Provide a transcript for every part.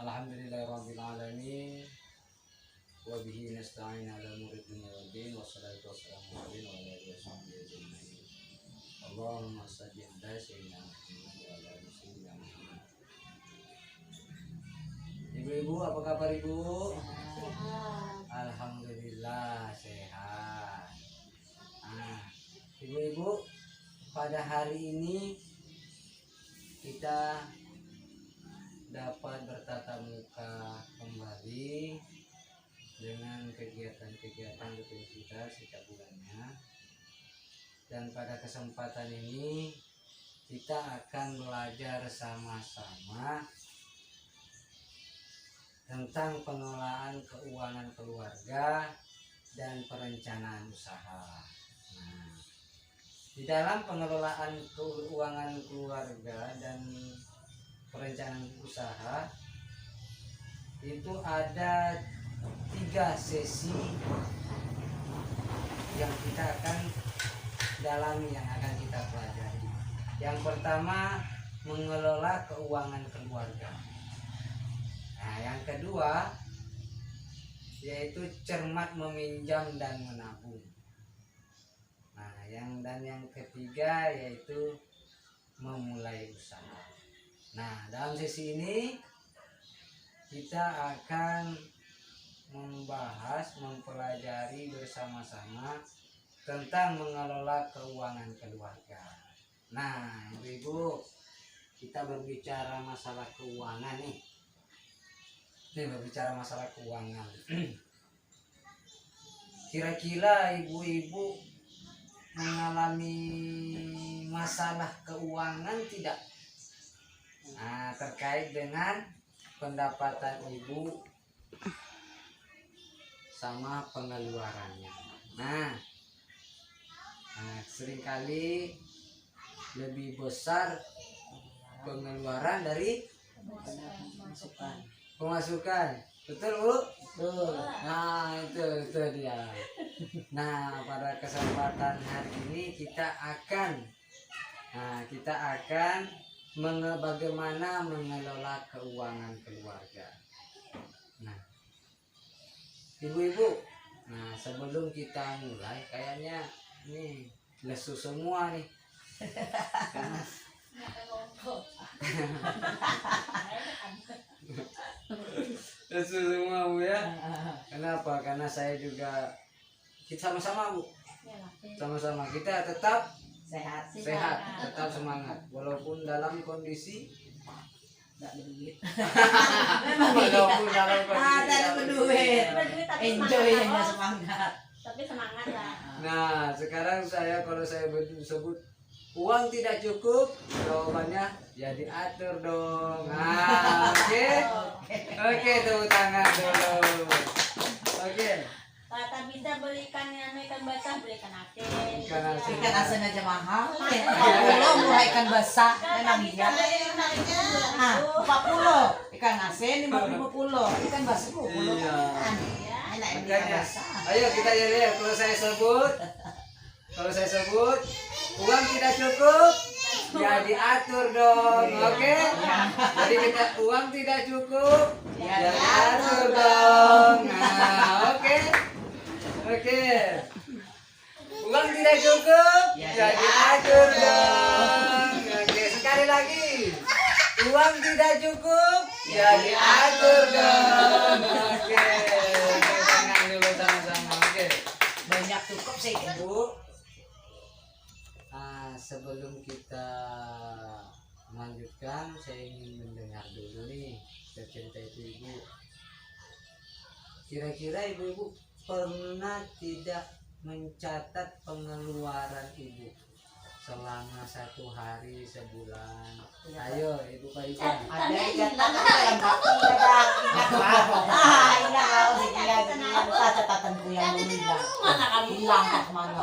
Alhamdulillahirabbil alamin wa bihi nasta'in ala umuri dunya waddin wassalatu wassalamu ala alihi washabbihi ajmain. Allahumma shalli ala sayyidina Muhammad wa ala ali sayyidina Muhammad. Ibu-ibu, apa kabar ibu? Sehat. Alhamdulillah sehat. Ibu-ibu, pada hari ini kita dapat bertatap muka kembali dengan kegiatan-kegiatan rutin kita setiap bulannya, dan pada kesempatan ini kita akan belajar sama-sama tentang pengelolaan keuangan keluarga dan perencanaan usaha. Nah, di dalam pengelolaan keuangan keluarga dan perencanaan usaha itu ada 3 sesi yang kita akan dalami, yang akan kita pelajari. Yang pertama, mengelola keuangan keluarga. Nah, yang kedua yaitu cermat meminjam dan menabung. Nah, yang ketiga yaitu memulai usaha. Nah, dalam sesi ini kita akan mempelajari bersama-sama tentang mengelola keuangan keluarga. Nah, ibu-ibu, kita berbicara masalah keuangan nih. Berbicara masalah keuangan. Kira-kira ibu-ibu mengalami masalah keuangan tidak? Nah, terkait dengan pendapatan ibu sama pengeluarannya. Nah, seringkali lebih besar pengeluaran dari pemasukan. Betul, Bu? Betul. Nah, itu dia. Nah, pada kesempatan hari ini kita akan bagaimana mengelola keuangan keluarga. Nah, ibu-ibu, sebelum kita mulai, kayaknya nih lesu semua nih. Lesu semua, Bu ya. Kenapa? Karena saya juga, kita sama-sama, Bu. Sama-sama kita tetap sehat, tetap semangat walaupun dalam kondisi Enggak berduit. walaupun dalam kondisi Ada berduit. Enjoy hanya semangat. Tapi semangat lah. Nah, sekarang kalau saya sebut uang tidak cukup, jawabannya ya diatur dong. Nah, oke, tepuk tangan dulu. Oke. Kata bisa belikan ikan basah, belikan asin. Ikan asin aja mahal. 40 murah ikan basah. Memang iya. 40 ikan asin, 50 ikan basah 10. Iya. Enak ikan Makanya, basah. ayo kita lihat kalau saya sebut uang tidak cukup, ya diatur dong, oke? Jadi uang tidak cukup, ya diatur dong. Nah, oke. Uang tidak cukup, ya diatur dong. Oke, sekali lagi. Uang tidak cukup, ya diatur dong. Oke. Tangan dulu sama-sama. Oke. Banyak cukup sih, Bu. Sebelum kita melanjutkan, saya ingin mendengar dulu nih cerita ibu. Kira-kira ibu-ibu pernah tidak mencatat pengeluaran ibu selama 1 hari, sebulan? Ayo ibu Pak Iwan. Ada ikatan yang kaki ada ingat catatanku yang hilang. Hilang kemana?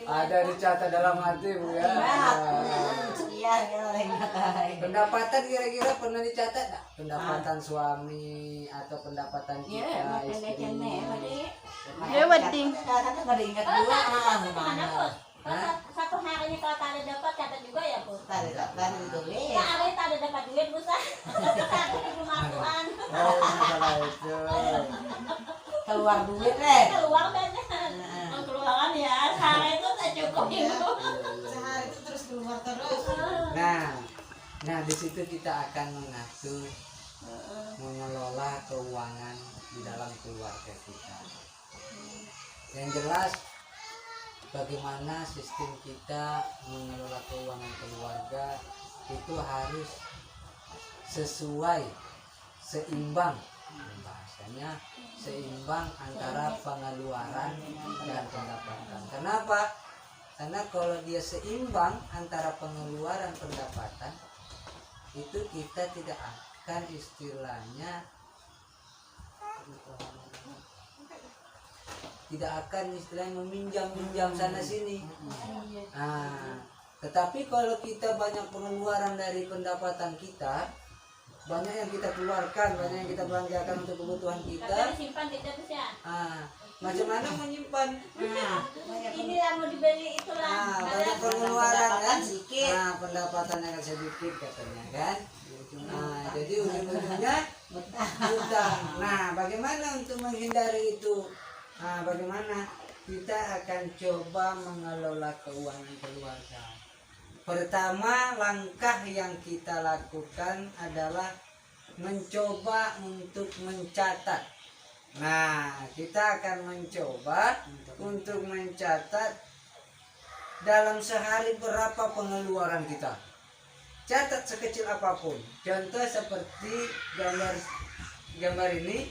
Ada dicatat dalam hati, Bu ya. Pendapatan kira-kira pernah dicatat nggak? Pendapatan suami atau pendapatan kita istri? Ya, penting. Kadang ada ingat dua, Mana, Bu? Satu harinya kalau tak ada dapat catat juga ya, Bu? Tadi ditulis. Ya, hari tak ada dapat duit, Bu. Tadi di rumah tuan. keluar duit deh. Keluar banyak. Keluaran ya, sehari itu tak cukup itu. Sehari itu terus keluar terus. Nah di situ kita akan mengatur, mengelola keuangan di dalam keluarga kita. Yang jelas bagaimana sistem kita mengelola keuangan keluarga itu harus sesuai, seimbang, bahasanya seimbang antara pengeluaran dan pendapatan. Kenapa? Karena kalau dia seimbang antara pengeluaran dan pendapatan, itu kita tidak akan istilahnya meminjam sana sini. Tetapi kalau kita banyak pengeluaran dari pendapatan kita, banyak yang kita keluarkan, banyak yang kita belanjakan untuk kebutuhan kita. Tapi disimpan tidak bisa. Macam mana menyimpan? Ini yang mau dibeli itulah. Banyak pengeluaran kan, sedikit. pendapatannya kan sedikit katanya kan. Jadi ujung-ujungnya utang. Nah, bagaimana untuk menghindari itu? Bagaimana kita akan coba mengelola keuangan keluarga. Pertama, langkah yang kita lakukan adalah mencoba untuk mencatat. Nah, kita akan mencoba untuk mencatat dalam sehari berapa pengeluaran kita. Catat sekecil apapun. Contoh seperti gambar ini,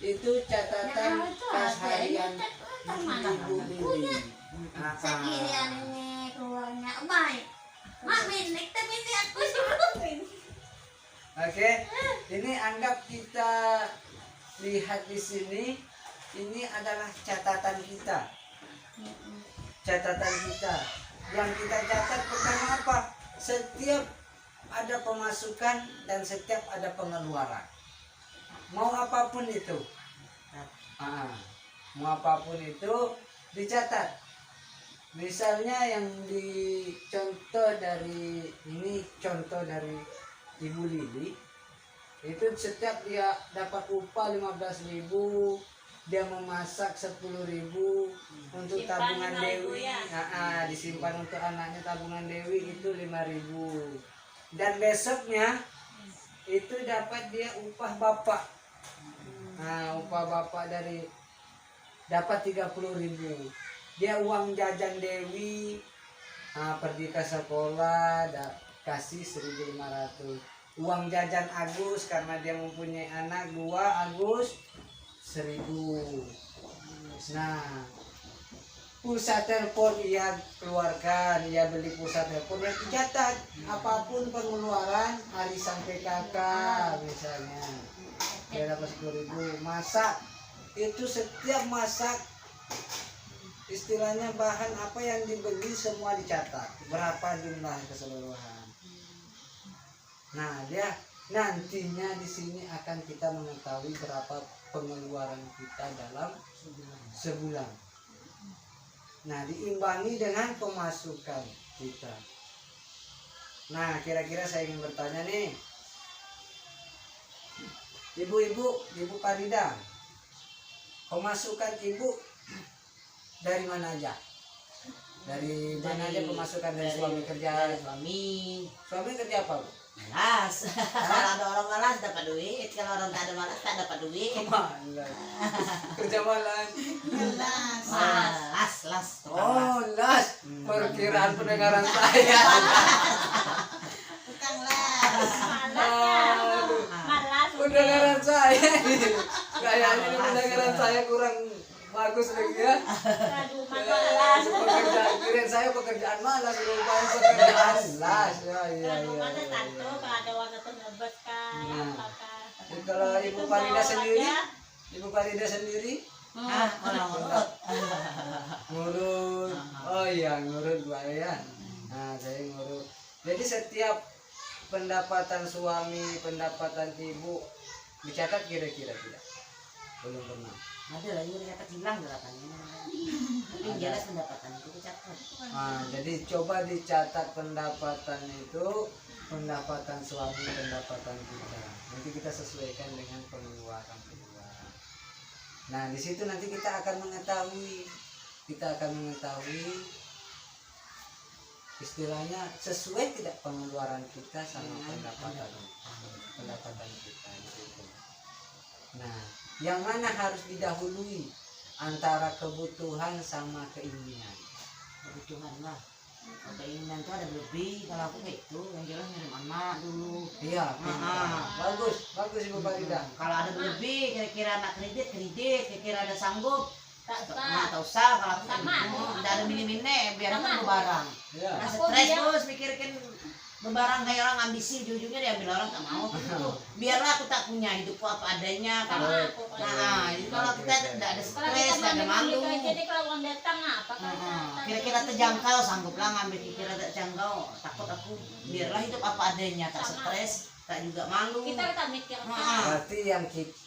itu catatan kas harian Ibu Lili. Segini aneh keluarnya. Baik. Mamin, tapi ini aku suruh. Oke, ini anggap kita lihat di sini, ini adalah catatan kita. Catatan kita. Yang kita catat pertama apa? Setiap ada pemasukan dan setiap ada pengeluaran. Mau apapun itu. Mau apapun itu dicatat. Misalnya yang contoh dari Ibu Lili, itu setiap dia dapat upah 15.000, dia memasak 10.000 untuk tabungan Dewi, disimpan untuk anaknya tabungan Dewi itu 5.000, dan besoknya itu dapat dia upah bapak. Upah bapak dapat 30.000. Dia uang jajan Dewi, pergi ke sekolah kasih 1.500. Uang jajan Agus karena dia mempunyai anak 2, Agus 1.000. Nah, pulsa telepon ia keluarkan, ia beli pulsa telepon, yang dicatat apapun pengeluaran arisan PKK misalnya, dia dapat 10.000. Masak itu setiap masak, istilahnya bahan apa yang dibeli semua dicatat, berapa jumlah keseluruhan. Nah, dia nantinya di sini akan kita mengetahui berapa pengeluaran kita dalam sebulan. Nah, diimbangi dengan pemasukan kita. Nah, kira-kira saya ingin bertanya nih, Ibu Farida, pemasukan Ibu dari mana aja? Dari mana aja pemasukan? Dari suami kerja? Suami kerja apa, Bu? Malas. Kalau ada orang malas dapat duit, kalau orang tak ada malas tak dapat duit. Malas. Kerja malas. Las. Oh, las. Perkiraan pendengaran saya. Tukang las. Malas. Pendengaran saya. Kayaknya ini pendengaran saya kurang bagus lagi ya. Aduh, malas. Pekerjaan malas, rupanya pekerjaan las. Iya. Mana tanto kalau ada warna penebas kan? Apakah? Kalau Ibu Farida sendiri, Orang urut. ngurut. Oh iya, ngurut Bu Ayan. Nah, saya ngurut. Jadi setiap pendapatan suami, pendapatan ibu dicatat kira-kira tidak? Belum pernah. Ada lagi yang catat hilang berapanya. Tapi jelas pendapatan itu dicatat. Jadi coba dicatat pendapatan itu, pendapatan suami, pendapatan kita. Nanti kita sesuaikan dengan pengeluaran. Nah, di situ nanti kita akan mengetahui istilahnya sesuai tidak pengeluaran kita sama pendapatan kita di situ. Nah, yang mana harus didahului antara kebutuhan sama keinginan? Kebutuhan lah. Keinginan tuh ada lebih. Kalau aku kayak itu yang jelas ngirim anak dulu. Iya, bagus Ibu Farida. Kalau ada lebih, kira-kira anak kredit, kira-kira ada sanggup. Tak Nah, usah. tak usah kalau aku Sama. tidak ada mini-mini, biar Sama. aku bebarang. Iya. Nah, Aku stres biar- terus mikirkan bebarang kayak orang ambisi, ujungnya diambil orang tak mau gitu. Biarlah aku tak punya hidupku apa adanya. Kalau Sama aku. nah, jadi kalau kita tidak ada Kalau stres, kita tidak ada malu. jadi kalau orang datang apa kan? Kira-kira terjangkau, sangguplah ngambil kira-kira tak jangkau. Takut aku, biarlah hidup apa adanya, tak Sama. stres, tak juga malu. Kita mikir Berarti yang kita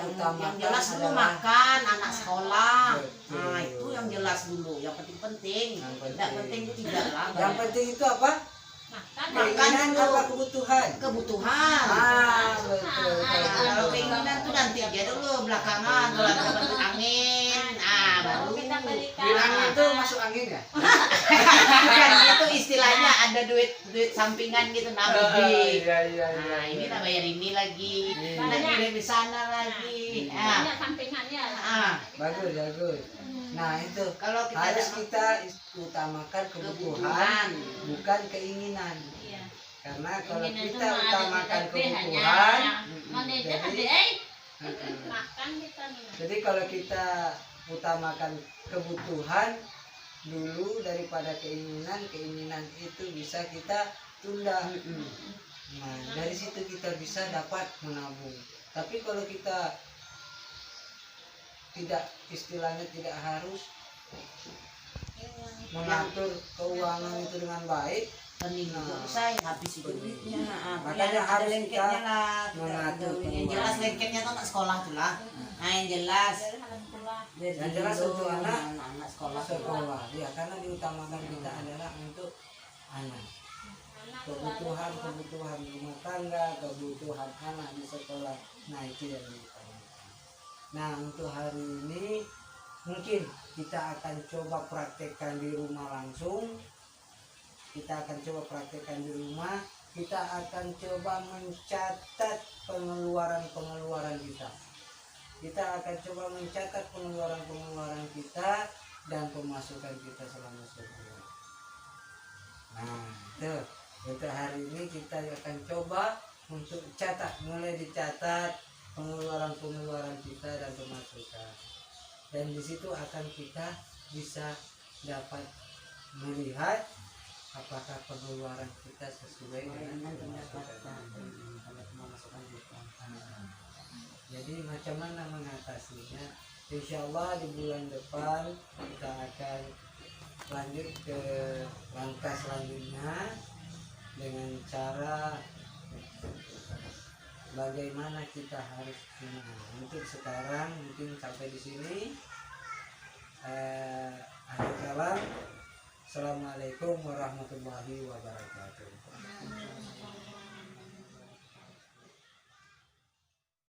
utamakan Yang jelas dulu adalah makan, anak sekolah. Betul. Nah, itu yang jelas dulu. Yang penting-penting. Yang Tidak penting itu tidak lah. yang penting itu apa? makan. Keinginan dulu. apa kebutuhan? Kebutuhan. Betul. Kalau keinginan tuh nanti aja dulu belakangan. Kalau ada dapat angin, baru Kita belikan. Bilang itu masuk angin ya? Bukan gitu istilahnya, ada duit sampingan gitu lebih. Iya. Nah, ini tak bayar ini lagi. Iya. Nah, kirim di sana lagi. Banyak sampingannya. Bagus. Nah, itu Kalau kita harus ada kita utamakan kebutuhan, kebutuhan. bukan keinginan. Iya. Karena kalau Keinginan itu kita mah ada utamakan di tapi kebutuhan, manajer jadi- ada makan kita nih. jadi kalau kita utamakan kebutuhan dulu daripada keinginan itu bisa kita tunda. Nah, dari situ kita bisa dapat menabung. Tapi kalau kita istilahnya tidak harus mengatur keuangan itu dengan baik, pening juga Nah. saya habis itu duitnya. Makanya Ada harus lengketnya kita lah. mengatur Yang jelas keuangan. lengketnya tuh anak sekolah tuh lah. Nah, yang jelas Yang jelas untuk anak sekolah. sekolah. Ya, karena diutamakan kita adalah untuk anak. Kebutuhan rumah tangga, kebutuhan anak di sekolah. Nah, itu yang diutamakan. Nah, untuk hari ini mungkin kita akan coba praktekkan di rumah langsung. Kita akan coba praktekkan di rumah. Kita akan coba mencatat pengeluaran kita. Kita akan coba mencatat pengeluaran kita dan pemasukan kita selama sebulan. Nah, itu untuk hari ini kita akan coba untuk mulai dicatat pengeluaran kita dan pemasukan. Dan di situ akan kita bisa dapat melihat apakah pengeluaran kita sesuai dengan pemasukan. Jadi macam mana mengatasinya? Insya Allah di bulan depan kita akan lanjut ke langkah selanjutnya dengan cara bagaimana kita harus untuk sekarang mungkin sampai di sini. Akhir kalam. Assalamualaikum warahmatullahi wabarakatuh.